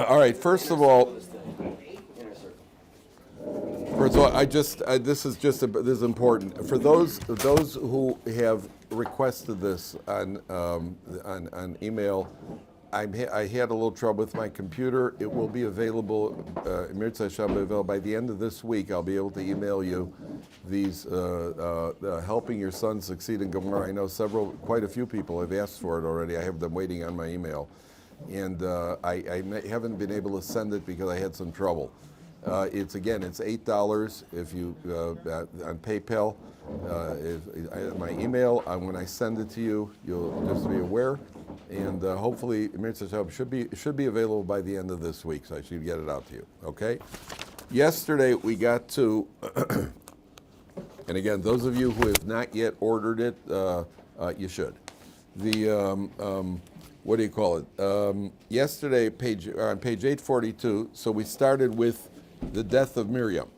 All right. First of all, this is important for those who have requested this on email. I had a little trouble with my computer. It will be available. Mirza Hashem will be available by the end of this week. I'll be able to email you these helping your son succeed in Gemara. I know quite a few people have asked for it already. I have them waiting on my email, and I haven't been able to send it because I had some trouble. It's $8 if you on PayPal. My email, when I send it to you, you'll just be aware, and hopefully Mirza Hashem should be available by the end of this week, so I should get it out to you. Okay. Yesterday we got to, and again, those of you who have not yet ordered it, you should. What do you call it? Yesterday, on page 842. So we started with the death of Miriam.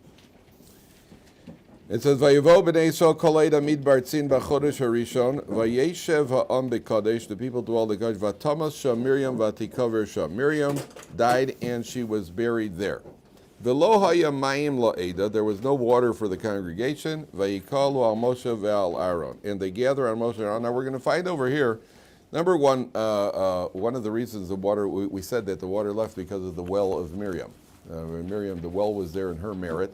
It says, "Vayevo b'nei Yisrael kol eida midbar tzin b'chodesh harishon, vayeshev ha'am b'kadesh, the people dwelled in Kadesh, v'tamas sham Miriam v'tikaver sham." Miriam died and she was buried there. V'lo haya Mayim la'eda, there was no water for the congregation. Vayikalu al Moshe ve'al Aaron, and they gather on Moshe and Aaron. Now we're going to find over here. Number one, one of the reasons the water, we said that the water left because of the well of Miriam. The well was there in her merit.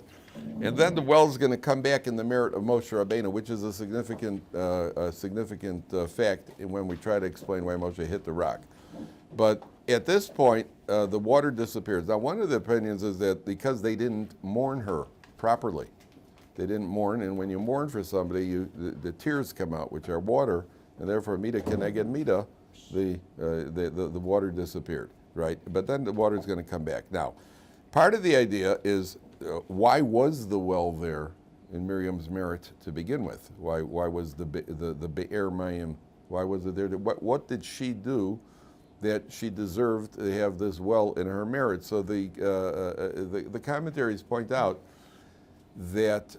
And then the well is going to come back in the merit of Moshe Albano, which is a significant fact when we try to explain why Moshe hit the rock. But at this point, the water disappears. Now, one of the opinions is that because they didn't mourn her properly, they didn't mourn, and when you mourn for somebody, the tears come out, which are water, and therefore mita keneged mita, the water disappeared, right? But then the water is going to come back. Now, part of the idea is why was the well there in Miriam's merit to begin with? Why was the Be'er Mayim? Why was it there? What did she do that she deserved to have this well in her merit? So the commentaries point out that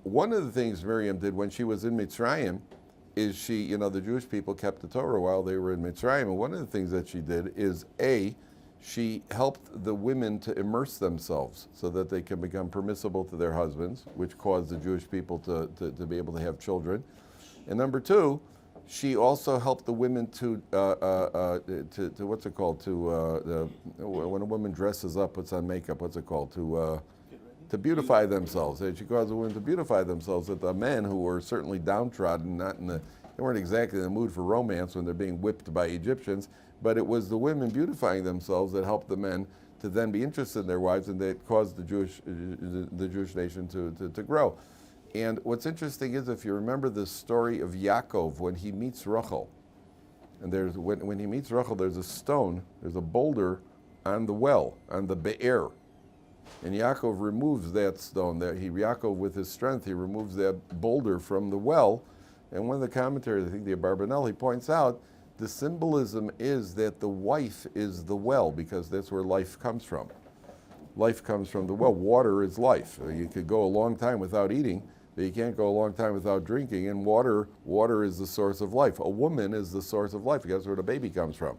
one of the things Miriam did when she was in Mitzrayim is the Jewish people kept the Torah while they were in Mitzrayim, and one of the things that she did is she helped the women to immerse themselves so that they can become permissible to their husbands, which caused the Jewish people to be able to have children. And number two, she also helped the women to what's it called? When a woman dresses up, puts on makeup, what's it called? To beautify themselves. And she caused the women to beautify themselves. That the men who were certainly downtrodden, they weren't exactly in the mood for romance when they're being whipped by Egyptians, but it was the women beautifying themselves that helped the men to then be interested in their wives, and that caused the Jewish nation to grow. And what's interesting is, if you remember the story of Yaakov when he meets Rachel, and when he meets Rachel, there's a stone, there's a boulder on the well, on the Be'er, and Yaakov removes that stone. Yaakov, with his strength, he removes that boulder from the well. And one of the commentaries, I think the Abarbanel, he points out the symbolism is that the wife is the well, because that's where life comes from. Life comes from the well. Water is life. You could go a long time without eating, but you can't go a long time without drinking. And water is the source of life. A woman is the source of life, because that's where the baby comes from.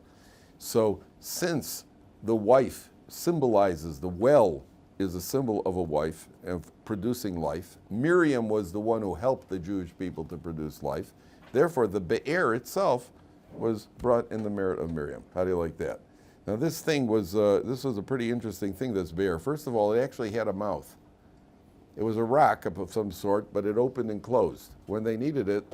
So since the wife symbolizes, the well is a symbol of a wife of producing life, Miriam was the one who helped the Jewish people to produce life. Therefore, the Be'er itself was brought in the merit of Miriam. How do you like that? Now, this was a pretty interesting thing, this Be'er. First of all, it actually had a mouth. It was a rock of some sort, but it opened and closed. When they needed it,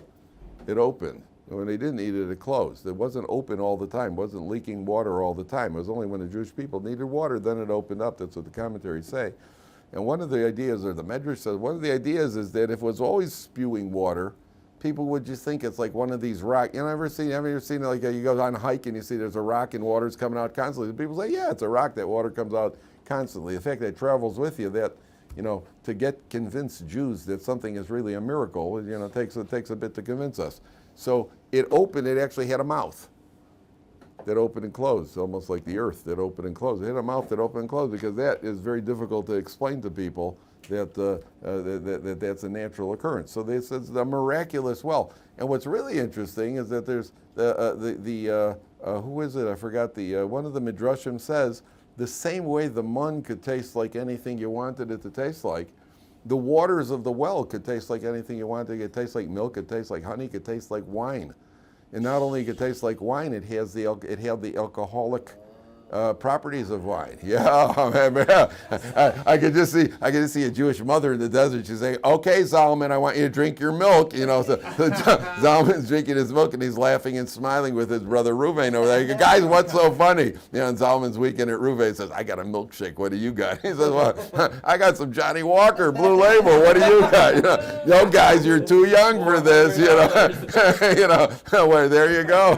it opened. And when they didn't need it, it closed. It wasn't open all the time. It wasn't leaking water all the time. It was only when the Jewish people needed water, then it opened up. That's what the commentaries say. And one of the ideas, or the Medrash says, one of the ideas is that if it was always spewing water, people would just think it's like one of these rocks. You know, have you ever seen like you go on a hike and you see there's a rock and water's coming out constantly? And people say, yeah, it's a rock, that water comes out constantly. The fact that it travels with you, that, to get convinced Jews that something is really a miracle, it takes a bit to convince us. So it opened, it actually had a mouth that opened and closed, almost like the earth that opened and closed. It had a mouth that opened and closed, because that is very difficult to explain to people that that's a natural occurrence. So this is the miraculous well. And what's really interesting is that there's who is it? I forgot one of the Midrashim says The same way the mun could taste like anything you wanted it to taste like, the waters of the well could taste like anything you wanted. It could taste like milk, it tastes like honey, it could taste like wine. And not only could it taste like wine, it had the alcoholic properties of wine. Yeah, I could just see a Jewish mother in the desert. She's saying, "Okay, Solomon, I want you to drink your milk." So Solomon's drinking his milk and he's laughing and smiling with his brother Reuven over there. He goes, "Guys, what's so funny?" And Solomon's weekend at Reuven says, "I got a milkshake. What do you got?" He says, "Well, I got some Johnny Walker Blue Label. What do you got?" "No, guys, you're too young for this." Well, there you go.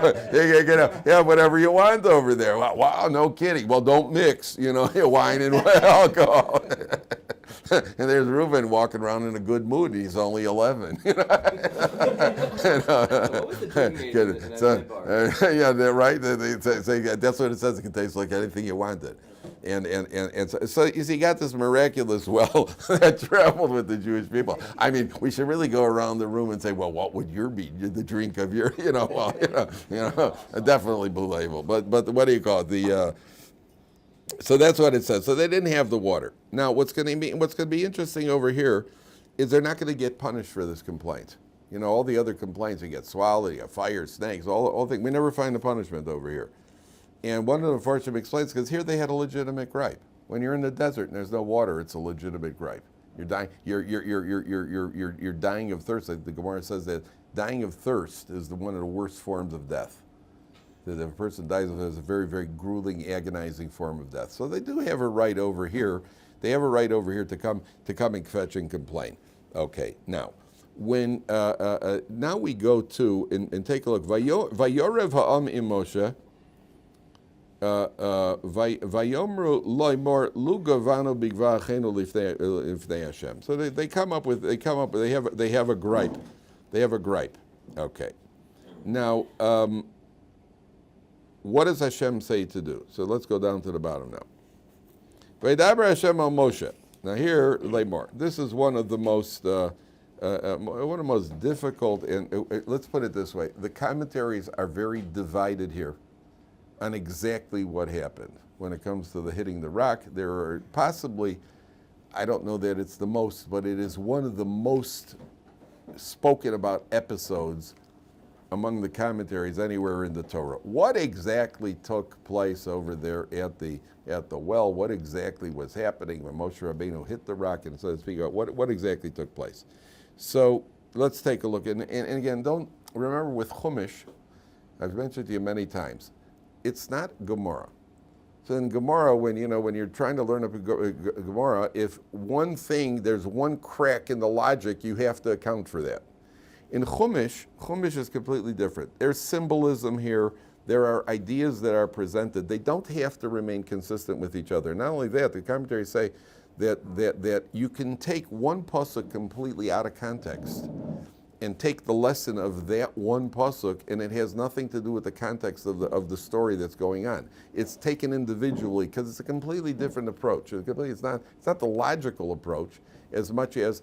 Yeah, whatever you want over there. Wow, no kidding. Well, don't mix, wine and alcohol. And there's Reuben walking around in a good mood. He's only 11. What was the drink made in that bar? Yeah, right. That's what it says. It can taste like anything you wanted. And so you see, you got this miraculous well that traveled with the Jewish people. I mean, we should really go around the room and say, well, what would the drink of your, definitely Blue Label. But what do you call it? So that's what it says. So they didn't have the water. Now, what's going to be interesting over here is they're not going to get punished for this complaint. All the other complaints, you get swallowed, you get fire, snakes, all things. We never find a punishment over here. And one of the Farshim explains, because here they had a legitimate gripe. When you're in the desert and there's no water, it's a legitimate gripe. You're dying. You're dying of thirst. Like the Gemara says that dying of thirst is one of the worst forms of death. That if a person dies of it, it's a very, very grueling, agonizing form of death. So they do have a right over here. They have a right over here to come and fetch and complain. Okay, now. When now we go to and take a look. Vayorev ha'am im Moshe. Vayomru loymor lugavanu bigva achenu lifnei Hashem. So they have a gripe. They have a gripe. Okay. Now, what does Hashem say to do? So let's go down to the bottom now. Vaydaber Hashem al Moshe. Now here, Lamor. This is one of the most difficult, and let's put it this way. The commentaries are very divided here on exactly what happened. When it comes to the hitting the rock, there are possibly, I don't know that it's the most, but it is one of the most spoken about episodes among the commentaries anywhere in the Torah. What exactly took place over there at the well? What exactly was happening when Moshe Rabbeinu hit the rock, and so to speak, what exactly took place? So let's take a look. And again, don't remember with Chumash, I've mentioned to you many times, it's not Gemara. So in Gemara, when you're trying to learn a Gemara, if there's one crack in the logic, you have to account for that. In Chumash is completely different. There's symbolism here. There are ideas that are presented. They don't have to remain consistent with each other. Not only that, the commentaries say that you can take one pasuk completely out of context and take the lesson of that one pasuk, and it has nothing to do with the context of the story that's going on. It's taken individually because it's a completely different approach. It's not the logical approach as much as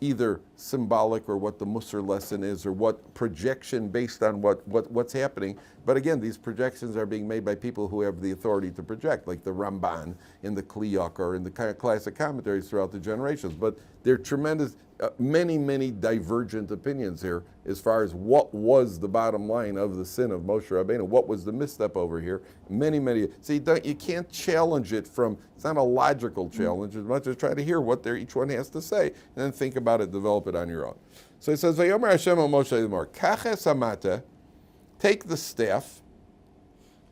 either symbolic or what the Musar lesson is or what projection based on what's happening. But again, these projections are being made by people who have the authority to project, like the Ramban in the Kliyok or in the classic commentaries throughout the generations. But there are tremendous, many divergent opinions here as far as what was the bottom line of the sin of Moshe Rabbeinu, what was the misstep over here. Many. See, you can't challenge it it's not a logical challenge as much as try to hear what each one has to say and then think about it, develop it on your own. So it says, Vayomer Hashem al Moshe Lamor, Kaches Amata, take the staff,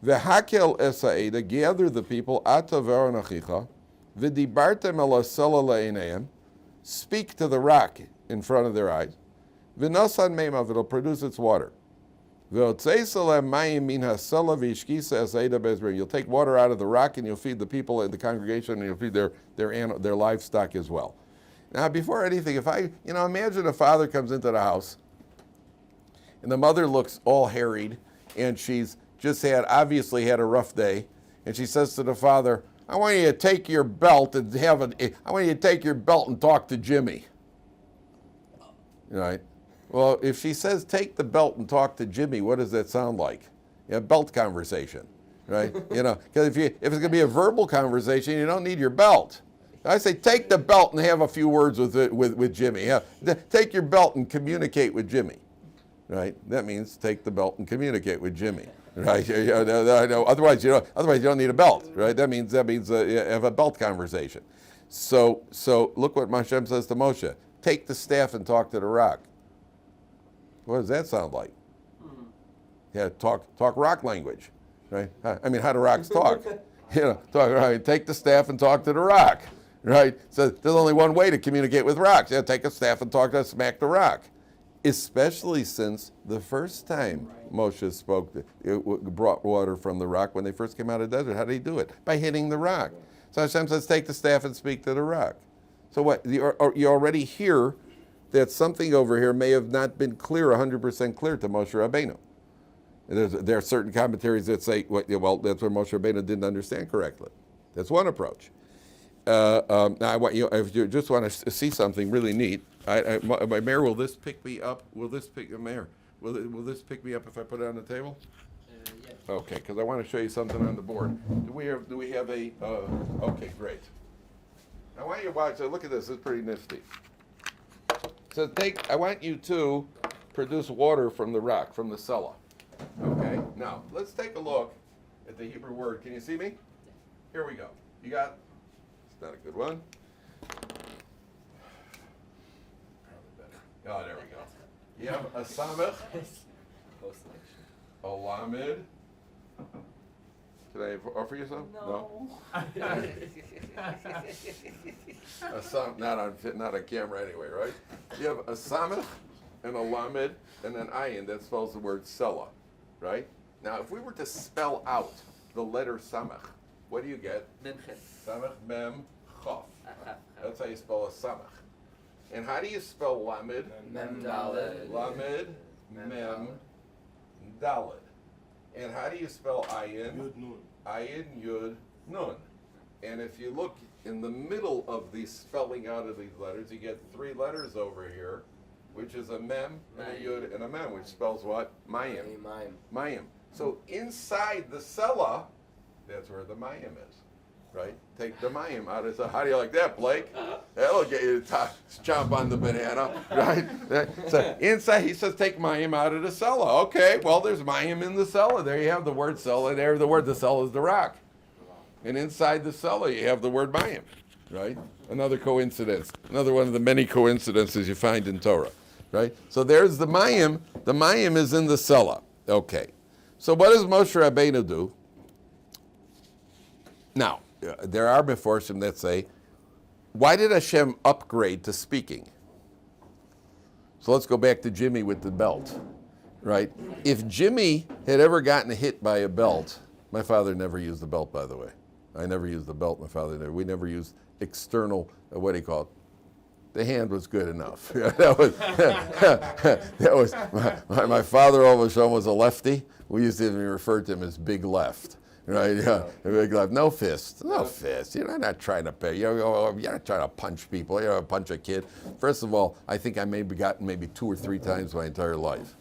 V'hakel esa'eda, gather the people, Ata v'aron achicha, V'dibartem ala Cella le'einayim, speak to the rock in front of their eyes. V'nasan meimav, it'll produce its water. V'otzeisele Mayim min ha-Cella v'ishkisa esa'eda bezrim. You'll take water out of the rock and you'll feed the people in the congregation and you'll feed their livestock as well. Now, before anything, imagine a father comes into the house and the mother looks all harried and she's just obviously had a rough day, and she says to the father, I want you to take your belt and talk to Jimmy. Right? Well, if she says take the belt and talk to Jimmy, what does that sound like? A belt conversation. right? Because if it's going to be a verbal conversation, you don't need your belt. I say take the belt and have a few words with Jimmy. Yeah. Take your belt and communicate with Jimmy, right? That means take the belt and communicate with Jimmy, right? Otherwise you don't need a belt, right? That means have a belt conversation. So look what Hashem says to Moshe: take the staff and talk to the rock. What does that sound like? Yeah, talk rock language, right? I mean, how do rocks talk? Right? Take the staff and talk to the rock. Right? So there's only one way to communicate with rocks. Yeah, take a staff and smack the rock. Especially since the first time Moshe brought water from the rock when they first came out of the desert. How did he do it? By hitting the rock. So Hashem says, take the staff and speak to the rock. So what? You already hear that something over here may have not been clear, 100% clear to Moshe Albano. There are certain commentaries that say, well, that's where Moshe Albano didn't understand correctly. That's one approach. Now, if you just want to see something really neat, Mayor, will this pick me up? Will this pick me up if I put it on the table? Yes. Okay, because I want to show you something on the board. Do we have a? Okay, great. I want you to watch. Look at this. It's pretty nifty. So I want you to produce water from the rock, from the Cella. Okay. Now let's take a look at the Hebrew word. Can you see me? Here we go. You got. Not a good one. Oh, there we go. You have a samech, a lamed. Can I offer you some? No. Not on camera anyway, right? You have a samech and a lamed and an ayin that spells the word Cella, right? Now, if we were to spell out the letter samech, what do you get? Samech, mem, chaf. That's how you spell a samech. And how do you spell lamed? Mem daled. Lamed, mem, daled. And how do you spell ayin? Yud nun. Ayin, yud, nun. And if you look in the middle of the spelling out of these letters, you get three letters over here, which is a mem, and a yud, and a mem, which spells what? Mayim. Mayim. So inside the Cella, that's where the Mayim is, right? Take the Mayim out of the, how do you like that, Blake? That'll get you to chomp on the banana, right? So inside, he says, take Mayim out of the Cella. Okay, well, there's Mayim in the Cella. There you have the word Cella. There, the Cella is the rock. And inside the Cella, you have the word Mayim, right? Another coincidence. Another one of the many coincidences you find in Torah, right? So there's the Mayim. The Mayim is in the Cella. Okay. So what does Moshe Albano do? Now, there are Meforshim that say, why did Hashem upgrade to speaking? So let's go back to Jimmy with the belt, right? If Jimmy had ever gotten hit by a belt, my father never used the belt, by the way. I never used the belt, my father never. We never used external, what do you call it? The hand was good enough. that was my father always was a lefty. We used to even refer to him as Big Left. Right, yeah, big left. No fist, no fist. You're not trying to pay. You're not trying to punch people. You're not punch a kid. First of all, I think I maybe gotten 2 or 3 times my entire life.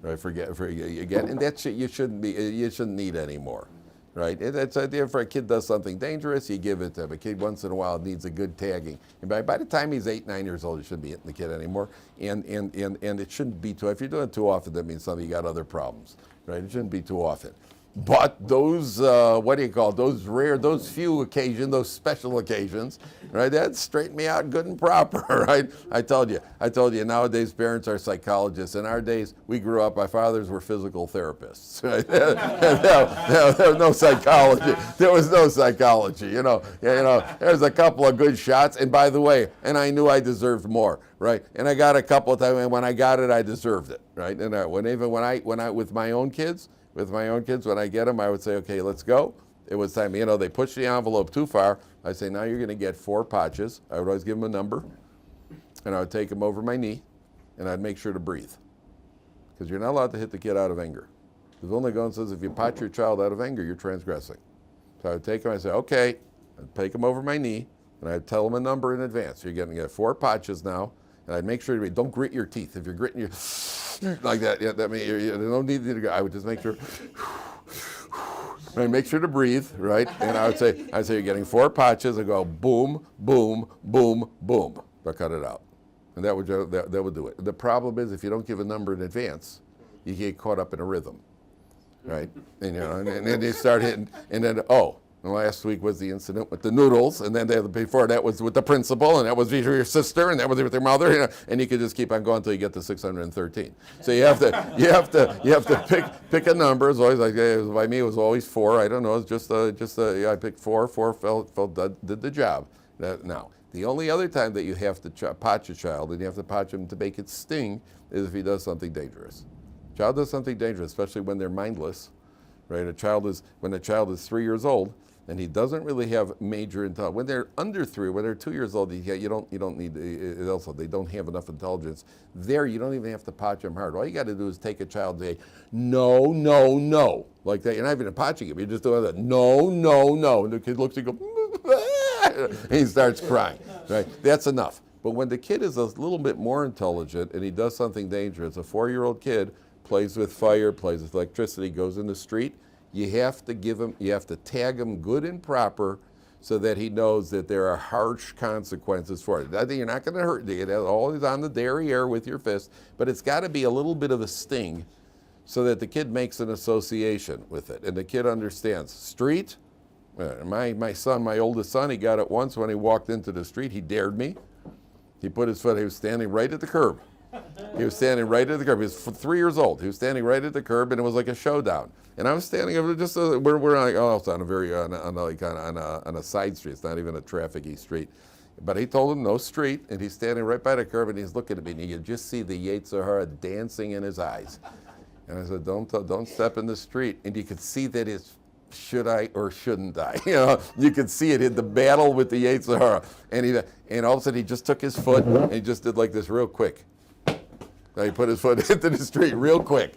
Right, forget again, and that shit you shouldn't need anymore. Right, it's idea for a kid does something dangerous, you give it to him. A kid once in a while needs a good tagging. And by the time he's 8, 9 years old, you shouldn't be hitting the kid anymore. And it shouldn't be too. If you're doing it too often, that means something you got other problems. Right, it shouldn't be too often. But those, those few occasions, those special occasions, right, that straighten me out good and proper, right? I told you, nowadays parents are psychologists. In our days, we grew up, my fathers were physical therapists, right? There was no psychology. There was no psychology, there's a couple of good shots, and by the way, and I knew I deserved more, right? And I got a couple of times, and when I got it, I deserved it, right? And when I with my own kids, when I get them, I would say, okay, let's go. It was time, they push the envelope too far. I say, now you're going to get 4 patches. I would always give them a number, and I would take them over my knee, and I'd make sure to breathe. Because you're not allowed to hit the kid out of anger. The Vilna Gaon says if you pot your child out of anger, you're transgressing. So I would take them, I'd say, okay, I'd take them over my knee, and I'd tell them a number in advance. You're going to get 4 patches now, and I'd make sure to don't grit your teeth. If you're gritting your like that, yeah, that means you don't need to go. I would just make sure. Right, make sure to breathe, right? And I'd say you're getting 4 patches. I go boom, boom, boom, boom. But cut it out, and that would do it. The problem is if you don't give a number in advance, you get caught up in a rhythm, right? And then you start hitting, and then last week was the incident with the noodles, and then before that was with the principal, and that was with your sister, and that was with your mother, and you could just keep on going until you get to 613. So you have to pick a number. It's always like by me, it was always 4. I don't know. It's just I picked 4. 4 did the job. Now the only other time that you have to potch a child and you have to potch him to make it sting is if he does something dangerous. Child does something dangerous, especially when they're mindless, right? When a child is 3 years old. And he doesn't really have major intelligence. When they're under 3, when they're 2 years old, you don't need. Also, they don't have enough intelligence. There, you don't even have to potch them hard. All you got to do is take a child and say, no, no, no, like that. You're not even potching him. You're just doing that. No, no, no. And the kid looks and goes, and he starts crying. Right? That's enough. But when the kid is a little bit more intelligent and he does something dangerous, a 4-year-old kid plays with fire, plays with electricity, goes in the street. You have to tag him good and proper so that he knows that there are harsh consequences for it. I think you're not going to hurt the kid. Always on the derriere with your fist, but it's got to be a little bit of a sting so that the kid makes an association with it and the kid understands. Street, my son, my oldest son, he got it once when he walked into the street. He dared me. He put his foot, he was standing right at the curb. He was standing right at the curb. He was 3 years old. He was standing right at the curb, and it was like a showdown. And I was standing over just we're like it's on a side street. It's not even a trafficy street. But he told him no street, and he's standing right by the curb, and he's looking at me, and you can just see the Yetzer Hara dancing in his eyes. And I said, don't step in the street. And you could see that it's should I or shouldn't I? You could see it in the battle with the Yetzer Hara. And all of a sudden he just took his foot and he just did like this real quick. Now he put his foot into the street real quick.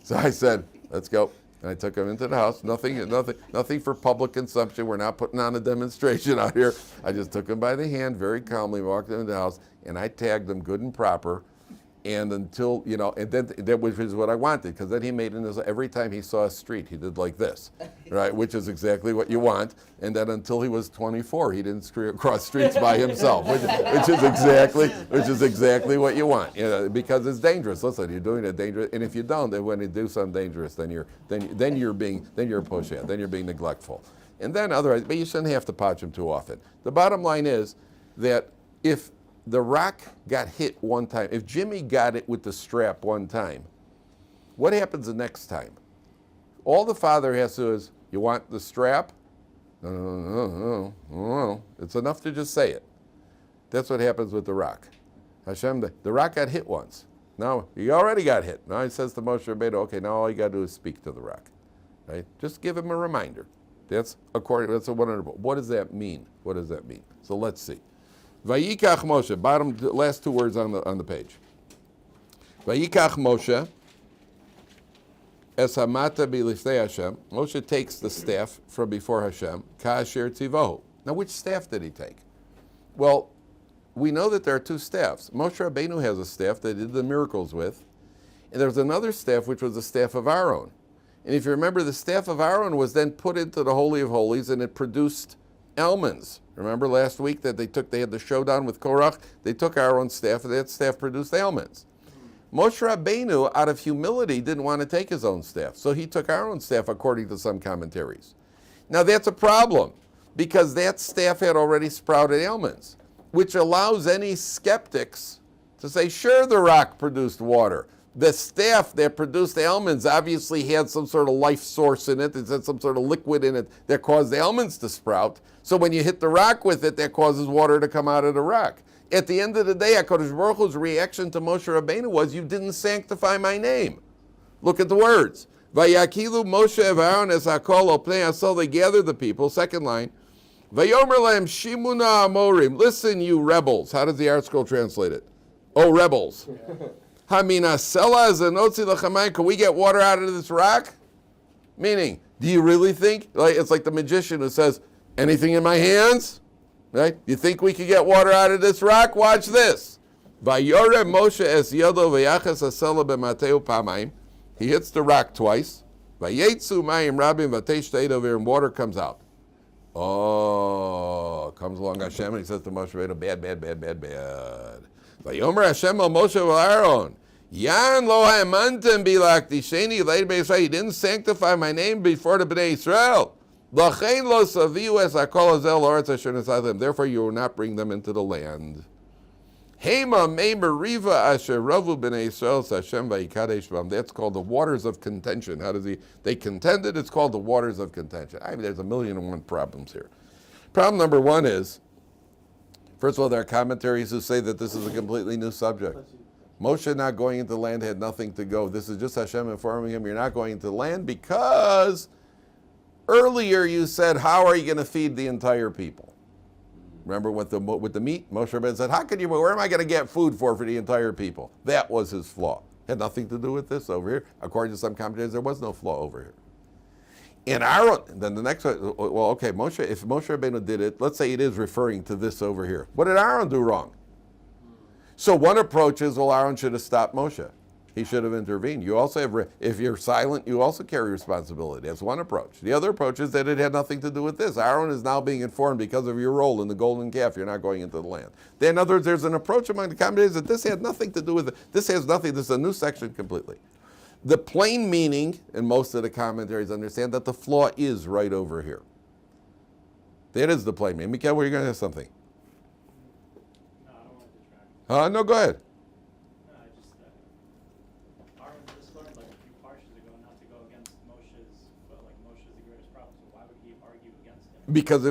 So I said, let's go. And I took him into the house. Nothing for public consumption. We're not putting on a demonstration out here. I just took him by the hand, very calmly, walked him into the house, and I tagged him good and proper. And until, and then that which is what I wanted, because then he made every time he saw a street, he did like this, right? Which is exactly what you want. And then until he was 24, he didn't cross streets by himself, which is exactly what you want, because it's dangerous. Listen, you're doing it dangerous, and if you don't, then when you do something dangerous, then you're a pushead, then you're being neglectful, and then otherwise, but you shouldn't have to potch him too often. The bottom line is that if the rock got hit one time, if Jimmy got it with the strap one time, what happens the next time? All the father has to do is, you want the strap? No. It's enough to just say it. That's what happens with the rock. Hashem, the rock got hit once. Now, he already got hit. Now he says to Moshe Albano, okay, now all you got to do is speak to the rock. Right? Just give him a reminder. That's a 100. What does that mean? So let's see. Vayikach Moshe, last 2 words on the page. Vayikach Moshe, es hamata b'liftei Hashem. Moshe takes the staff from before Hashem, ka'asher tzivohu. Now, which staff did he take? Well, we know that there are 2 staffs. Moshe Albano has a staff that he did the miracles with, and there's another staff which was the staff of Aaron. And if you remember, the staff of Aaron was then put into the Holy of Holies, and it produced almonds. Remember last week that they had the showdown with Korach? They took Aaron's staff, and that staff produced almonds. Moshe Albano, out of humility, didn't want to take his own staff, so he took Aaron's staff, according to some commentaries. Now that's a problem, because that staff had already sprouted almonds, which allows any skeptics to say, sure, the rock produced water. The staff that produced the almonds obviously had some sort of life source in it. It had some sort of liquid in it that caused the almonds to sprout. So when you hit the rock with it, that causes water to come out of the rock. At the end of the day, HaKadosh Baruch Hu's reaction to Moshe Albano was, you didn't sanctify my name. Look at the words. Vayakilu Moshe Aaron es hakol al pnei asol. They gathered the people. Second line. Vayomer lahem shimuna amorim. Listen, you rebels. How does the Art Scroll translate it? Oh, rebels. Hamina Cella zanotzi l'chamayim. Can we get water out of this rock? Meaning, do you really think? It's like the magician who says, anything in my hands? Right? You think we could get water out of this rock? Watch this. Vayore Moshe es yodo v'yachas hasela b'mateu pamayim. He hits the rock twice. Vayetzu Mayim Rabim Vatesh Teit over here, and water comes out. Oh, comes along Hashem and he says to Moshe Rabbeinu, bad. Vayomer Hashem al Moshe v'Aaron, Yan lo ha'emantem bilak disheni leid b'Yisrael. You didn't sanctify my name before the Bnei Israel. L'chein lo saviu es hakol hazel la'aretz asher nasatem. Therefore you will not bring them into the land. Hema mei meriva asher ravu b'nei Yisrael Hashem vayikadesh b'am. That's called the waters of contention. How does he? They contended. It's called the waters of contention. I mean, there's 1,000,001 problems here. Problem number one is, first of all, there are commentaries who say that this is a completely new subject. Moshe not going into the land had nothing to go. This is just Hashem informing him, you're not going into the land because earlier you said, how are you going to feed the entire people? Remember with the meat? Moshe Rabbeinu said, where am I going to get food for the entire people? That was his flaw. Had nothing to do with this over here. According to some commentators, there was no flaw over here. And Aaron, then the next one, well, okay, if Moshe Rabbeinu did it, let's say it is referring to this over here. What did Aaron do wrong? So one approach is, well, Aaron should have stopped Moshe. He should have intervened. You also have, if you're silent, you also carry responsibility. That's one approach. The other approach is that it had nothing to do with this. Aaron is now being informed because of your role in the golden calf, you're not going into the land. Then in other words, there's an approach among the commentators that this had nothing to do with it. This has nothing, this is a new section completely. The plain meaning, and most of the commentaries understand, that the flaw is right over here. That is the plain meaning. Mikael, were you going to have something? No, I don't want to detract. No, go ahead. No, I just, Aaron just learned like a few Parshas ago not to go against Moshe's, but like Moshe's the greatest prophet, so why would he argue against him? Because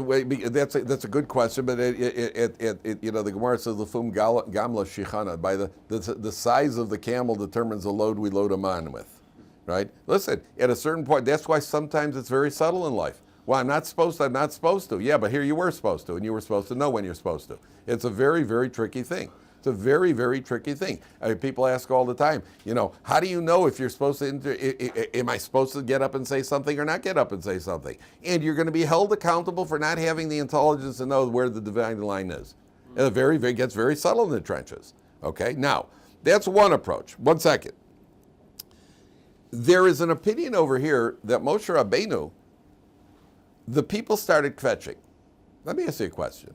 that's a good question, but the Gemara says Lefum Gamla Shichana. By the size of the camel determines the load we load him on with, right? Listen, at a certain point, that's why sometimes it's very subtle in life. Well, I'm not supposed to. Yeah, but here you were supposed to, and you were supposed to know when you're supposed to. It's a very, very tricky thing. It's a very, very tricky thing. I mean, people ask all the time, how do you know if you're supposed to, am I supposed to get up and say something or not get up and say something? And you're going to be held accountable for not having the intelligence to know where the dividing line is. And it gets very subtle in the trenches. Okay, now, that's one approach. 1 second. There is an opinion over here that Moshe Albano, the people started kvetching. Let me ask you a question.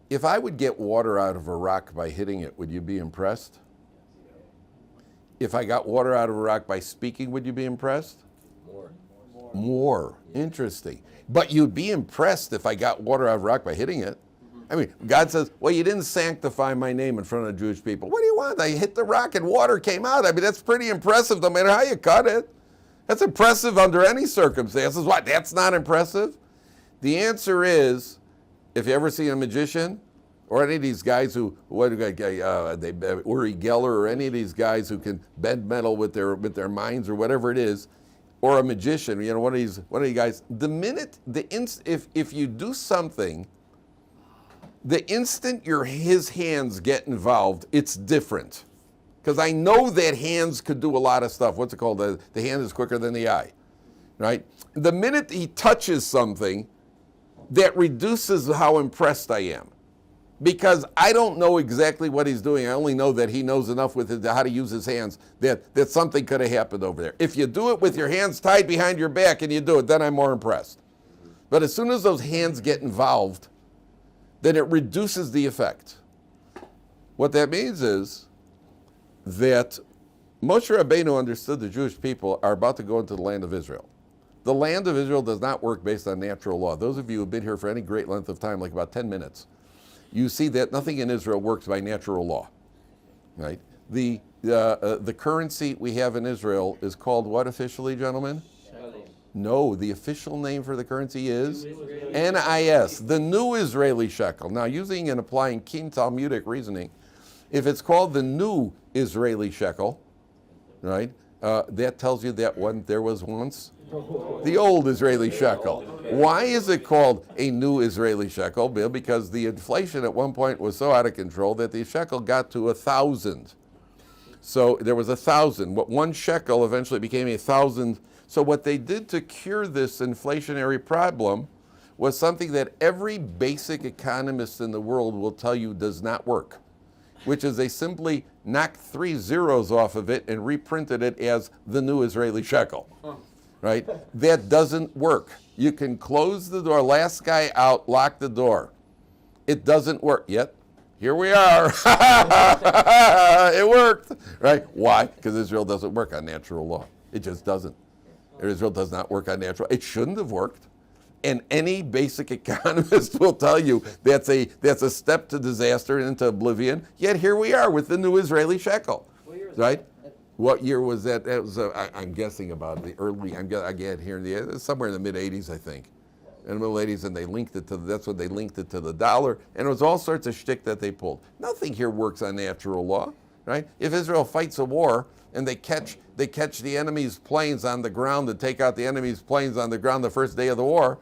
If I would get water out of a rock by hitting it, would you be impressed? If I got water out of a rock by speaking, would you be impressed? More. Interesting. But you'd be impressed if I got water out of a rock by hitting it. I mean, God says, well, you didn't sanctify my name in front of Jewish people. What do you want? I hit the rock and water came out. I mean, that's pretty impressive no matter how you cut it. That's impressive under any circumstances. What, that's not impressive? The answer is, if you ever see a magician, or any of these guys who, Uri Geller, or any of these guys who can bend metal with their minds or whatever it is, or a magician, one of these guys, if you do something, the instant his hands get involved, it's different. Because I know that hands could do a lot of stuff. What's it called? The hand is quicker than the eye, right? The minute he touches something, that reduces how impressed I am. Because I don't know exactly what he's doing. I only know that he knows enough with how to use his hands that something could have happened over there. If you do it with your hands tied behind your back and you do it, then I'm more impressed. But as soon as those hands get involved, then it reduces the effect. What that means is that Moshe Albano understood the Jewish people are about to go into the land of Israel. The land of Israel does not work based on natural law. Those of you who have been here for any great length of time, like about 10 minutes, you see that nothing in Israel works by natural law, right? The currency we have in Israel is called what officially, gentlemen? Shekel. No, the official name for the currency is NIS, the new Israeli shekel. Now, using and applying keen Talmudic reasoning, if it's called the new Israeli shekel, right, that tells you that there was once the old Israeli shekel. Why is it called a new Israeli shekel, Bill? Because the inflation at one point was so out of control that the shekel got to 1,000. So there was 1,000. What 1 shekel eventually became 1,000. So what they did to cure this inflationary problem was something that every basic economist in the world will tell you does not work, which is they simply knocked 3 zeros off of it and reprinted it as the new Israeli shekel. right? That doesn't work. You can close the door, last guy out, lock the door. It doesn't work. Yet, here we are. It worked, right? Why? Because Israel doesn't work on natural law. It just doesn't. Israel does not work on natural. It shouldn't have worked. And any basic economist will tell you that's a step to disaster and into oblivion. Yet here we are with the new Israeli shekel, right? What year was that? That was I'm guessing about the early. I get here in the somewhere in the mid '80s, I think. In the mid '80s, and they linked it to that's when they linked it to the dollar, and it was all sorts of shtick that they pulled. Nothing here works on natural law, right? If Israel fights a war and they catch the enemy's planes on the ground and take out the enemy's planes on the ground the first day of the war.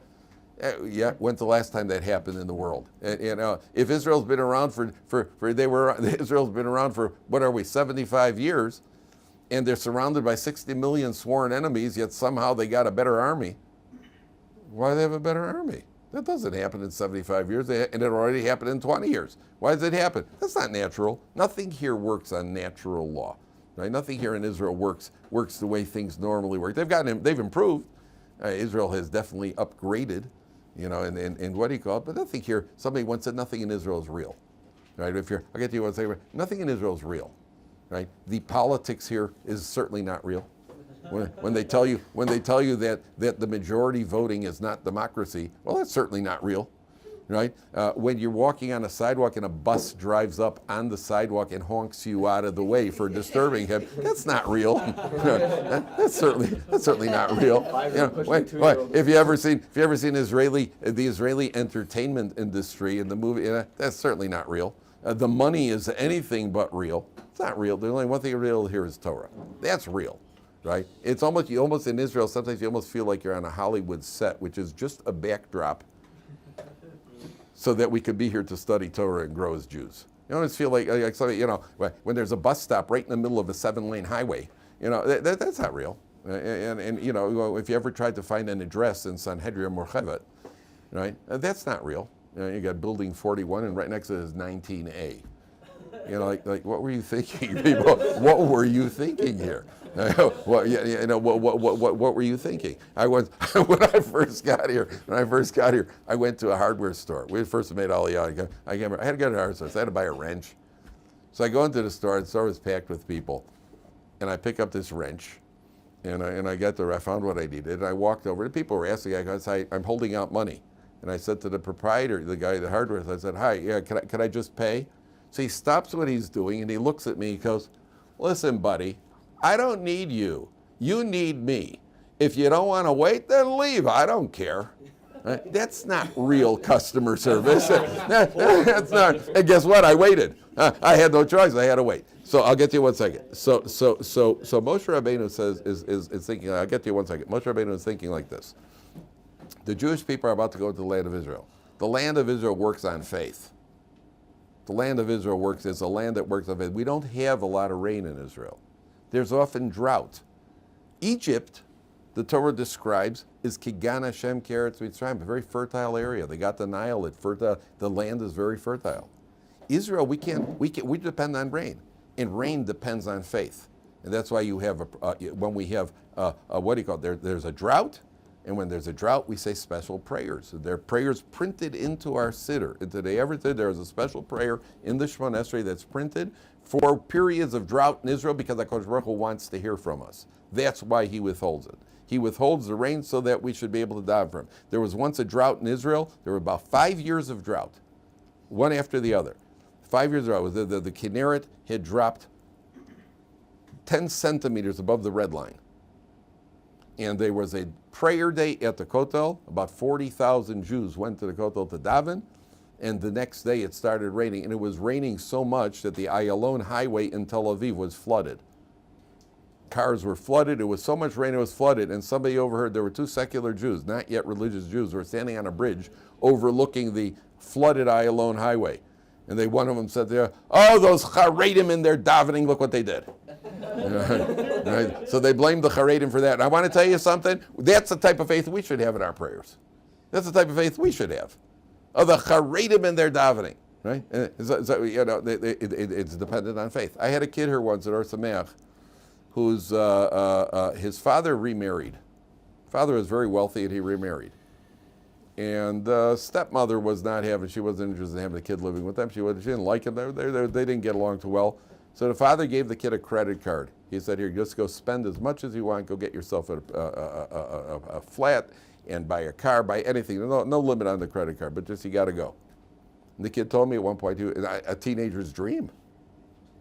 Yeah, when's the last time that happened in the world? If Israel's been around Israel's been around for what are we, 75 years, and they're surrounded by 60 million sworn enemies, yet somehow they got a better army. Why do they have a better army? That doesn't happen in 75 years, and it already happened in 20 years. Why does it happen? That's not natural. Nothing here works on natural law. Right? Nothing here in Israel works the way things normally work. They've improved. Israel has definitely upgraded, and what do you call it? But nothing here. Somebody once said nothing in Israel is real, right? I'll get to you one second. Nothing in Israel is real, right? The politics here is certainly not real. When they tell you that the majority voting is not democracy, well, that's certainly not real, right? When you're walking on a sidewalk and a bus drives up on the sidewalk and honks you out of the way for disturbing him, that's not real. That's certainly not real. If you ever seen the Israeli entertainment industry in the movie, that's certainly not real. The money is anything but real. It's not real. The only one thing real here is Torah. That's real. Right? It's almost in Israel, sometimes you almost feel like you're on a Hollywood set, which is just a backdrop so that we could be here to study Torah and grow as Jews. You almost feel like somebody, when there's a bus stop right in the middle of a 7-lane highway, that's not real. And if you ever tried to find an address in Sanhedrin Morchevet, right, that's not real. You got building 41 and right next to it is 19A. What were you thinking, people? What were you thinking here? What were you thinking? When I first got here, I went to a hardware store. We first made Aliyah. I had to go to a hardware store, so I had to buy a wrench. So I go into the store, and the store was packed with people, and I pick up this wrench, and I got there. I found what I needed, and I walked over. And people were asking. I'm holding out money, and I said to the proprietor, the guy at the hardware, I said, "Hi, yeah, can I just pay?" So he stops what he's doing, and he looks at me. He goes, "Listen, buddy. I don't need you. You need me. If you don't want to wait, then leave. I don't care." Right? That's not real customer service. That's not. And guess what? I waited. I had no choice. I had to wait. So I'll get to you one second. So Moshe Albano is thinking. I'll get to you one second. Moshe Albano is thinking like this. The Jewish people are about to go to the land of Israel. The land of Israel works on faith. The land of Israel is a land that works on faith. We don't have a lot of rain in Israel. There's often drought. Egypt, the Torah describes, is Kigan Hashem Keretz Mitzrayim, a very fertile area. They got the Nile. The land is very fertile. Israel, we depend on rain, and rain depends on faith, and that's why you have when we have what do you call it? There's a drought, and when there's a drought, we say special prayers. There are prayers printed into our siddur. Into the Everton, there is a special prayer in the Shemona Esrei that's printed for periods of drought in Israel because HaKadosh Baruch Hu wants to hear from us. That's why he withholds it. He withholds the rain so that we should be able to daven for him. There was once a drought in Israel. There were about 5 years of drought, one after the other. 5 years of drought. The Kinneret had dropped 10 centimeters above the red line. And there was a prayer day at the Kotel. About 40,000 Jews went to the Kotel to daven. And the next day it started raining. And it was raining so much that the Ayalon highway in Tel Aviv was flooded. Cars were flooded. It was so much rain it was flooded. And somebody overheard there were 2 secular Jews, not yet religious Jews, who were standing on a bridge overlooking the flooded Ayalon highway. And one of them said there, "Oh, those Haredim in their davening, look what they did." Right? So they blamed the Haredim for that. And I want to tell you something. That's the type of faith we should have in our prayers. That's the type of faith we should have. Of the Haredim in their davening. Right? It's dependent on faith. I had a kid here once at Ohr Somayach whose his father remarried. Father was very wealthy and he remarried. And the stepmother she wasn't interested in having a kid living with them. She didn't like him. They didn't get along too well. So the father gave the kid a credit card. He said, here, just go spend as much as you want. Go get yourself a flat and buy a car, buy anything. No limit on the credit card, but just you got to go. And the kid told me at one point, a teenager's dream.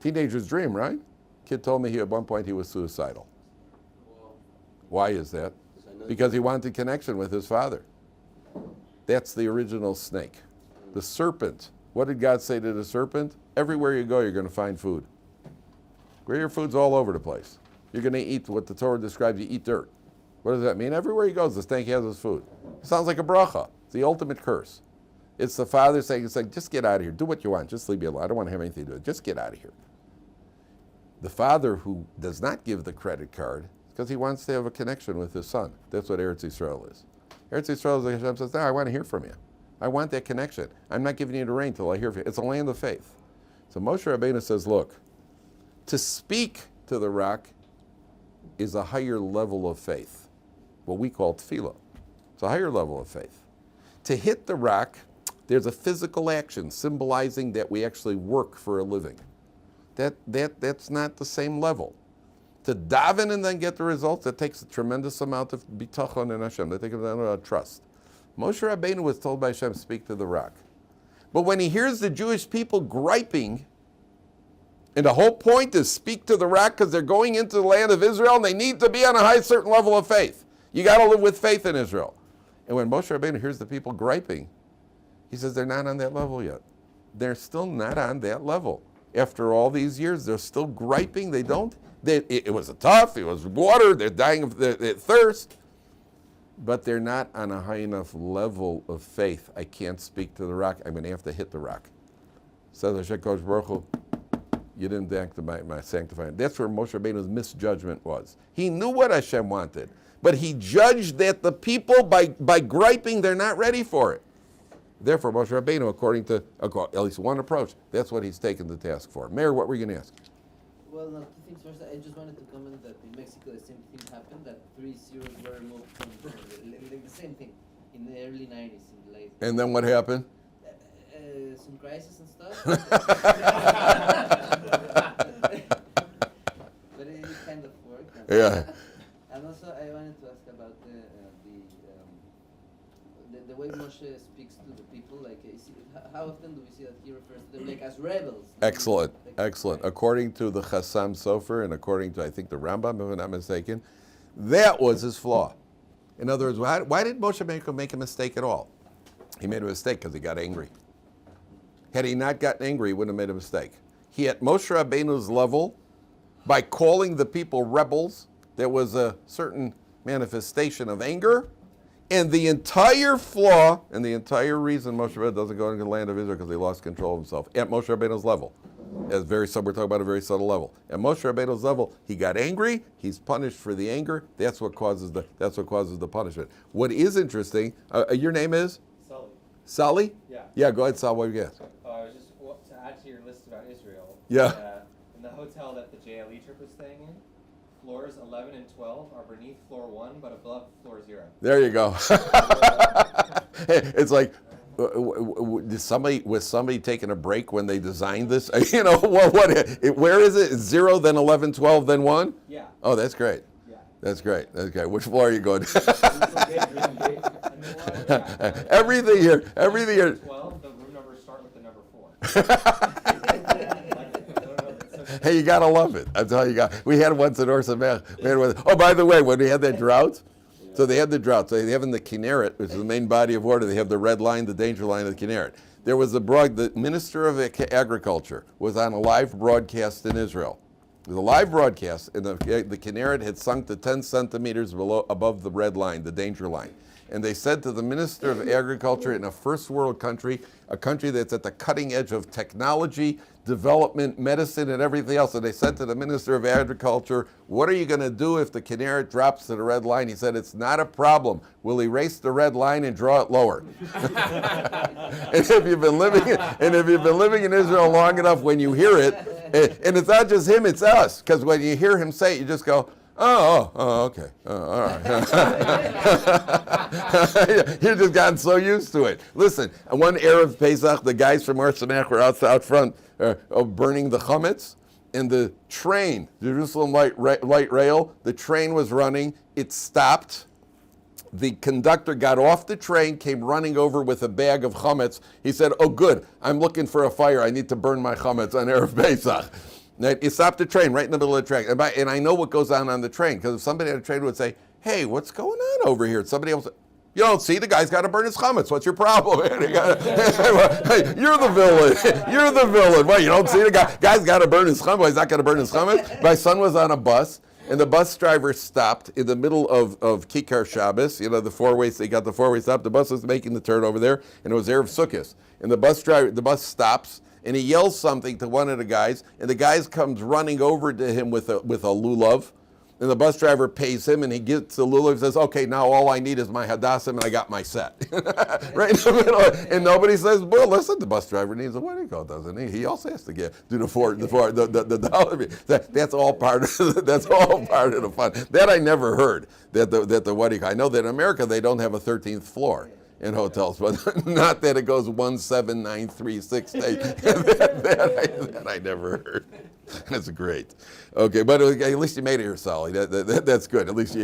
Teenager's dream, right? Kid told me at one point he was suicidal. Why is that? Because he wanted connection with his father. That's the original snake. The serpent. What did God say to the serpent? Everywhere you go, you're going to find food. Where your food's all over the place. You're going to eat what the Torah describes, you eat dirt. What does that mean? Everywhere he goes, the snake has his food. It sounds like a bracha. It's the ultimate curse. It's the father saying, just get out of here. Do what you want. Just leave me alone. I don't want to have anything to do with it. Just get out of here. The father who does not give the credit card, because he wants to have a connection with his son. That's what Eretz Yisrael is. Eretz Yisrael is like Hashem says, no, I want to hear from you. I want that connection. I'm not giving you the rain until I hear from you. It's a land of faith. So Moshe Albano says, look, to speak to the rock is a higher level of faith, what we call tefillah. It's a higher level of faith. To hit the rock, there's a physical action symbolizing that we actually work for a living. That's not the same level. To daven and then get the results, that takes a tremendous amount of bitachon in Hashem. That takes a lot of trust. Moshe Albano was told by Hashem, speak to the rock. But when he hears the Jewish people griping, and the whole point is speak to the rock because they're going into the land of Israel and they need to be on a high certain level of faith. You got to live with faith in Israel. And when Moshe Albano hears the people griping, he says they're not on that level yet. They're still not on that level. After all these years, they're still griping. It was tough. It was water. They're dying of thirst. But they're not on a high enough level of faith. I can't speak to the rock. I'm going to have to hit the rock. Says Hashem Kodesh Baruch Hu, you didn't act my sanctifying. That's where Moshe Rabbeinu's misjudgment was. He knew what Hashem wanted, but he judged that the people, by griping, they're not ready for it. Therefore, Moshe Rabbeinu, according to at least one approach, that's what he's taken the task for. Mayor, what were you going to ask? Well, no, two things first. I just wanted to comment that in Mexico the same thing happened, that 3 zeros were removed from the same thing in the early 90s, in the late. And then what happened? Some crisis and stuff. But it kind of worked. Yeah. And also I wanted to ask about the way Moshe speaks to the people. Like, how often do we see that he refers to them like as rebels? Excellent, excellent. According to the Chassam Sofer and according to, I think, the Rambam, if I'm not mistaken, that was his flaw. In other words, why did Moshe make a mistake at all? He made a mistake because he got angry. Had he not gotten angry, he wouldn't have made a mistake. He, at Moshe Rabbeinu's level, by calling the people rebels, there was a certain manifestation of anger, and the entire flaw and the entire reason Moshe Rabbeinu doesn't go into the land of Israel because he lost control of himself at Moshe Rabbeinu's level. We're talking about a very subtle level. At Moshe Rabbeinu's level, he got angry. He's punished for the anger. That's what causes the punishment. What is interesting? Your name is Sully. Sally? Yeah. Yeah. Go ahead, Sal. What do you guess? I was just to add to your list about Israel. Yeah. In the hotel that the JLE trip was staying in, floors 11 and 12 are beneath floor 1, but above floor 0. There you go. It's like, was somebody taking a break when they designed this? You know, where is it? It's 0, then 11, 12, then 1? Yeah. Oh, that's great. Yeah. That's great. Which floor are you going? Yeah. Everything here. 12, the room numbers start with the number 4. Hey, you gotta love it. I'm telling you, we had once at Ohr Somayach. Oh, by the way, when we had that drought, so they had the drought. So they have in the Kinneret, which is the main body of water, they have the red line, the danger line of the Kinneret. There was the Minister of Agriculture was on a live broadcast in Israel. It was a live broadcast, and the Kinneret had sunk to 10 centimeters above the red line, the danger line. And they said to the Minister of Agriculture in a first world country, a country that's at the cutting edge of technology, development, medicine, and everything else. And they said to the Minister of Agriculture, what are you going to do if the Kinneret drops to the red line? He said, it's not a problem. We'll erase the red line and draw it lower. And if you've been living in Israel long enough, when you hear it, and it's not just him, it's us. Because when you hear him say it, you just go, Okay. All right. You've just gotten so used to it. Listen, one Erev Pesach, the guys from Ohr Somayach were out front burning the chametz, and the train, Jerusalem light rail, the train was running. It stopped. The conductor got off the train, came running over with a bag of chametz. He said, "Oh, good, I'm looking for a fire. I need to burn my chametz on Erev Pesach." He stopped the train right in the middle of the track. And I know what goes on the train, because if somebody on the train would say, "Hey, what's going on over here?" Somebody else, "You don't see, the guy's got to burn his chametz. What's your problem?" Hey, you're the villain. You're the villain. What, you don't see the guy's got to burn his chametz? He's not going to burn his chametz? My son was on a bus, and the bus driver stopped in the middle of Kikar Shabbos. You know, they got the four-way stop. The bus was making the turn over there, and it was Erev Sukkos. And the bus stops, and he yells something to one of the guys, and the guy comes running over to him with a lulav, and the bus driver pays him, and he gets the lulav and says, "Okay, now all I need is my hadassim, and I got my set." Right in the middle, and nobody says, "Well, listen, the bus driver needs a wedding coat, doesn't he? He also has to do the dollar." That's all part of the fun. That I never heard, that the wedding coat. I know that in America they don't have a 13th floor in hotels, but not that it goes 1, 7, 9, 3, 6, 8. that I never heard. That's great. Okay, but at least you made it here, Sally. That's good. At least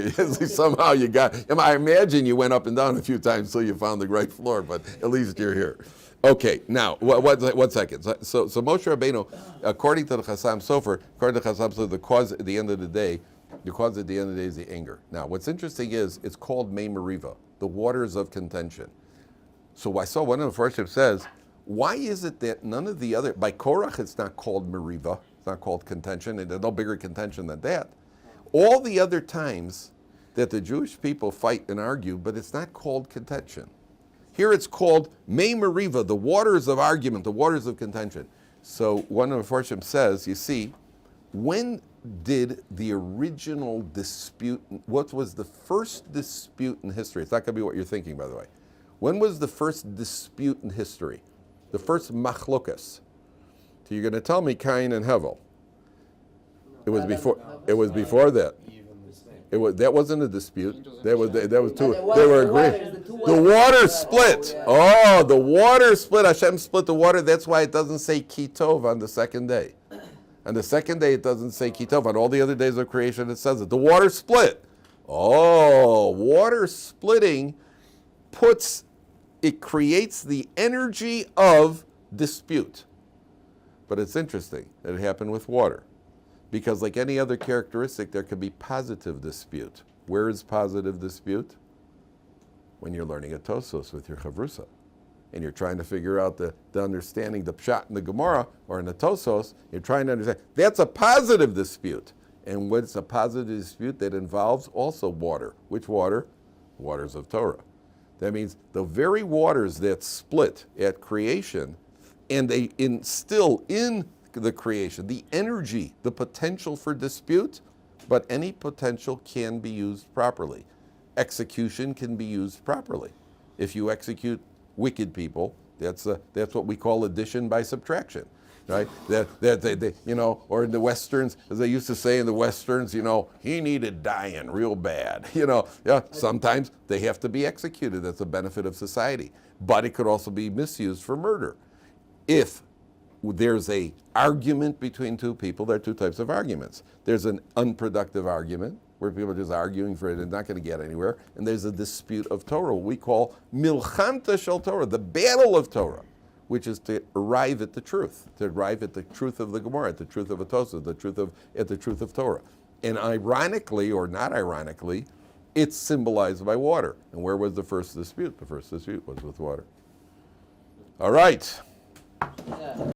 somehow you got. I imagine you went up and down a few times until you found the right floor, but at least you're here. Okay, now, 1 second. So Moshe Albano, according to the Chassam Sofer, the cause at the end of the day, is the anger. Now, what's interesting is it's called Mayim Meriva, the waters of contention. So I saw one of the Farshim says, why is it that none of the other, by Korach it's not called Meriva, it's not called contention, and there's no bigger contention than that. All the other times that the Jewish people fight and argue, but it's not called contention. Here it's called Mayim Meriva, the waters of argument, the waters of contention. So one of the Farshim says, you see, when did the original dispute, what was the first dispute in history? It's not going to be what you're thinking, by the way. When was the first dispute in history? The first machlokas. So you're going to tell me Cain and Hevel. It was before. It was before that. That wasn't a dispute. That was two. They were agreeing. The water split. Oh, the water split. Hashem split the water. That's why it doesn't say Kitov on the second day. On the second day, it doesn't say Kitov. On all the other days of creation, it says it. The water split. Oh, water splitting creates the energy of dispute. But it's interesting that it happened with water. Because like any other characteristic, there could be positive dispute. Where is positive dispute? When you're learning a Tosos with your Chavrusa. And you're trying to figure out the understanding, the Pshat in the Gemara, or in the Tosos, you're trying to understand. That's a positive dispute. And what's a positive dispute? That involves also water. Which water? Waters of Torah. That means the very waters that split at creation, and they instill in the creation the energy, the potential for dispute, but any potential can be used properly. Execution can be used properly. If you execute wicked people, that's what we call addition by subtraction, right? They, or in the Westerns, as they used to say in the Westerns, he needed dying real bad. Sometimes they have to be executed. That's a benefit of society. But it could also be misused for murder. If there's a argument between two people, there are two types of arguments. There's an unproductive argument, where people are just arguing for it and not going to get anywhere. And there's a dispute of Torah, what we call Milchanta Shel Torah, the battle of Torah, which is to arrive at the truth, of the Gemara, at the truth of Atosa, at the truth of Torah. And ironically, or not ironically, it's symbolized by water. And where was the first dispute? The first dispute was with water. All right. Yeah.